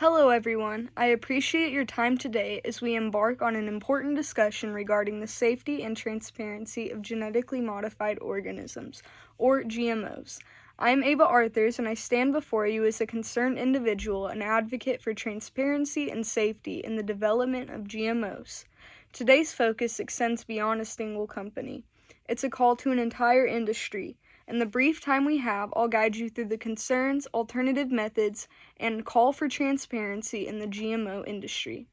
Hello everyone, I appreciate your time today as we embark on an important discussion regarding the safety and transparency of genetically modified organisms, or GMOs. I'm Ava Arthurs and I stand before you as a concerned individual and advocate for transparency and safety in the development of GMOs. Today's focus extends beyond a single company. It's a call to an entire industry. In the brief time we have, I'll guide you through the concerns, alternative methods, and call for transparency in the GMO industry.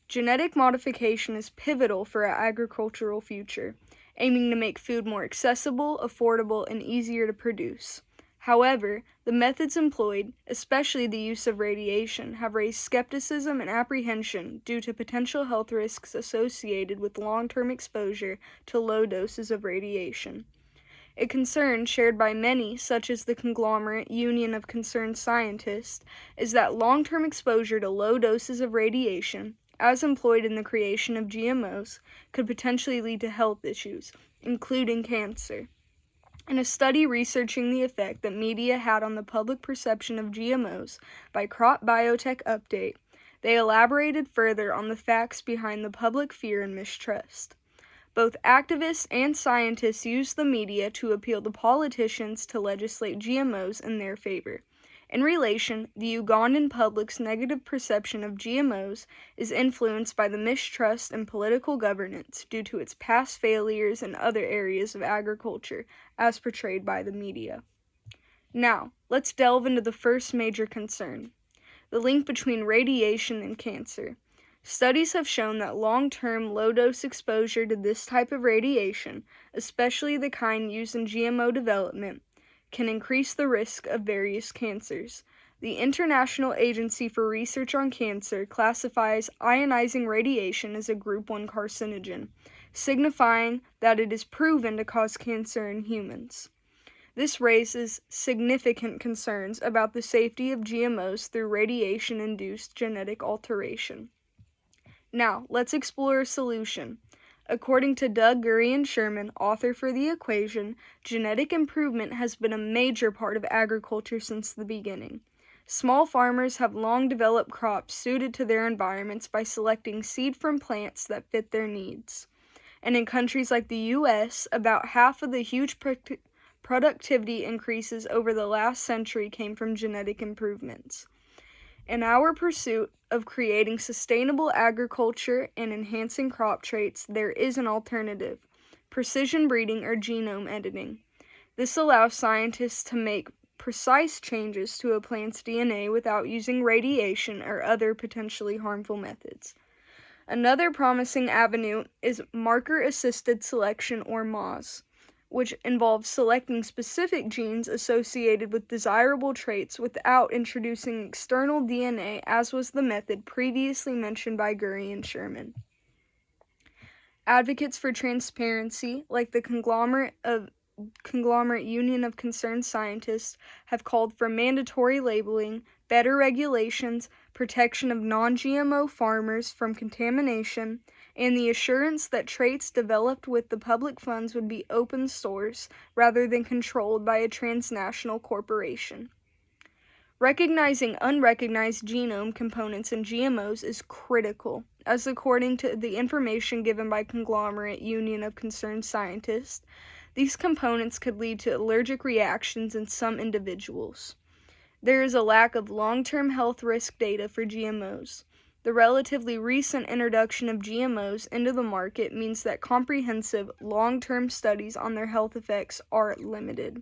Genetic modification is pivotal for our agricultural future, aiming to make food more accessible, affordable, and easier to produce. However, the methods employed, especially the use of radiation, have raised skepticism and apprehension due to potential health risks associated with long-term exposure to low doses of radiation. A concern shared by many, such as the conglomerate Union of Concerned Scientists, is that long-term exposure to low doses of radiation, as employed in the creation of GMOs, could potentially lead to health issues, including cancer. In a study researching the effect that media had on the public perception of GMOs by Crop Biotech Update, they elaborated further on the facts behind the public fear and mistrust. Both activists and scientists use the media to appeal to politicians to legislate GMOs in their favor. In relation, the Ugandan public's negative perception of GMOs is influenced by the mistrust in political governance due to its past failures in other areas of agriculture, as portrayed by the media. Now, let's delve into the first major concern: the link between radiation and cancer. Studies have shown that long-term, low-dose exposure to this type of radiation, especially the kind used in GMO development, can increase the risk of various cancers. The International Agency for Research on Cancer classifies ionizing radiation as a Group 1 carcinogen, signifying that it is proven to cause cancer in humans. This raises significant concerns about the safety of GMOs through radiation-induced genetic alteration. Now, let's explore a solution. According to Doug Gurian-Sherman, author for The Equation, genetic improvement has been a major part of agriculture since the beginning. Small farmers have long developed crops suited to their environments by selecting seed from plants that fit their needs. And in countries like the U.S., about half of the huge productivity increases over the last century came from genetic improvements. In our pursuit of creating sustainable agriculture and enhancing crop traits, there is an alternative: precision breeding or genome editing. This allows scientists to make precise changes to a plant's DNA without using radiation or other potentially harmful methods. Another promising avenue is marker-assisted selection, or MAS, which involves selecting specific genes associated with desirable traits without introducing external DNA, as was the method previously mentioned by Gurian-Sherman. Advocates for transparency, like the conglomerate Union of Concerned Scientists, have called for mandatory labeling, better regulations, protection of non-GMO farmers from contamination, and the assurance that traits developed with the public funds would be open source rather than controlled by a transnational corporation. Recognizing unrecognized genome components in GMOs is critical, as according to the information given by Conglomerate Union of Concerned Scientists, these components could lead to allergic reactions in some individuals. There is a lack of long-term health risk data for GMOs. The relatively recent introduction of GMOs into the market means that comprehensive, long-term studies on their health effects are limited.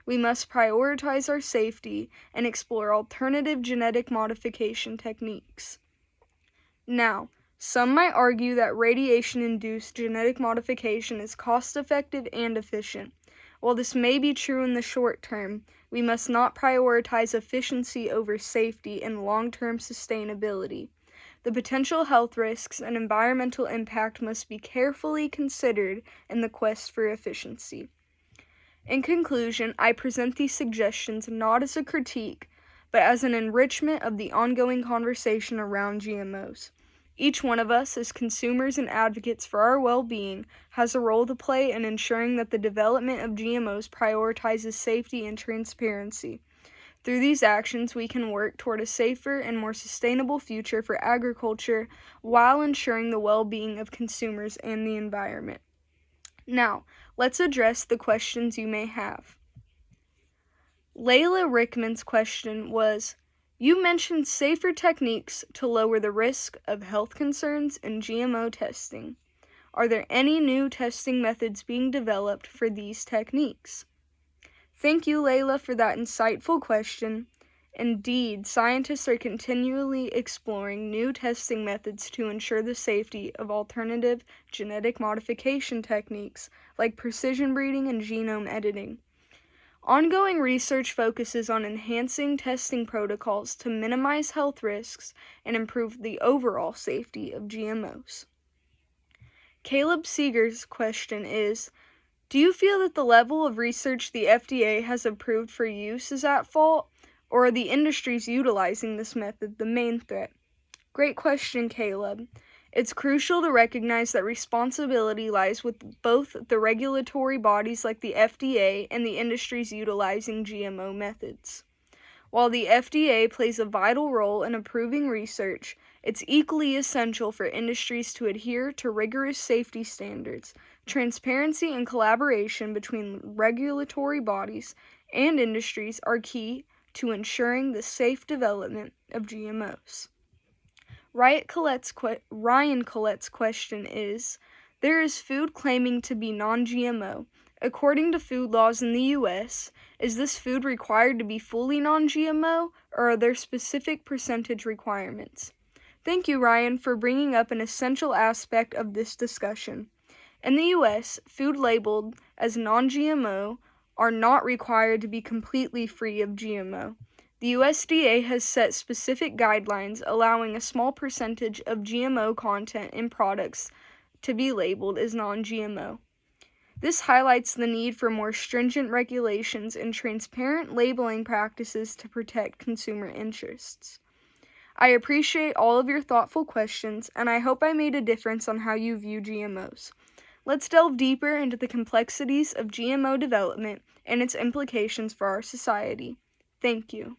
We must prioritize our safety and explore alternative genetic modification techniques. Now, some might argue that radiation-induced genetic modification is cost-effective and efficient. While this may be true in the short term, we must not prioritize efficiency over safety and long-term sustainability. The potential health risks and environmental impact must be carefully considered in the quest for efficiency. In conclusion, I present these suggestions not as a critique, but as an enrichment of the ongoing conversation around GMOs. Each one of us, as consumers and advocates for our well-being, has a role to play in ensuring that the development of GMOs prioritizes safety and transparency. Through these actions, we can work toward a safer and more sustainable future for agriculture while ensuring the well-being of consumers and the environment. Now, let's address the questions you may have. Layla Rickman's question was, you mentioned safer techniques to lower the risk of health concerns in GMO testing. Are there any new testing methods being developed for these techniques? Thank you, Layla, for that insightful question. Indeed, scientists are continually exploring new testing methods to ensure the safety of alternative genetic modification techniques like precision breeding and genome editing. Ongoing research focuses on enhancing testing protocols to minimize health risks and improve the overall safety of GMOs. Caleb Seeger's question is, do you feel that the level of research the FDA has approved for use is at fault, or are the industries utilizing this method the main threat? Great question, Caleb. It's crucial to recognize that responsibility lies with both the regulatory bodies like the FDA and the industries utilizing GMO methods. While the FDA plays a vital role in approving research, it's equally essential for industries to adhere to rigorous safety standards. Transparency and collaboration between regulatory bodies and industries are key to ensuring the safe development of GMOs. Ryan Colette's question is, there is food claiming to be non-GMO. According to food laws in the U.S., is this food required to be fully non-GMO, or are there specific percentage requirements? Thank you, Ryan, for bringing up an essential aspect of this discussion. In the U.S., food labeled as non-GMO are not required to be completely free of GMO. The USDA has set specific guidelines allowing a small percentage of GMO content in products to be labeled as non-GMO. This highlights the need for more stringent regulations and transparent labeling practices to protect consumer interests. I appreciate all of your thoughtful questions, and I hope I made a difference on how you view GMOs. Let's delve deeper into the complexities of GMO development and its implications for our society. Thank you.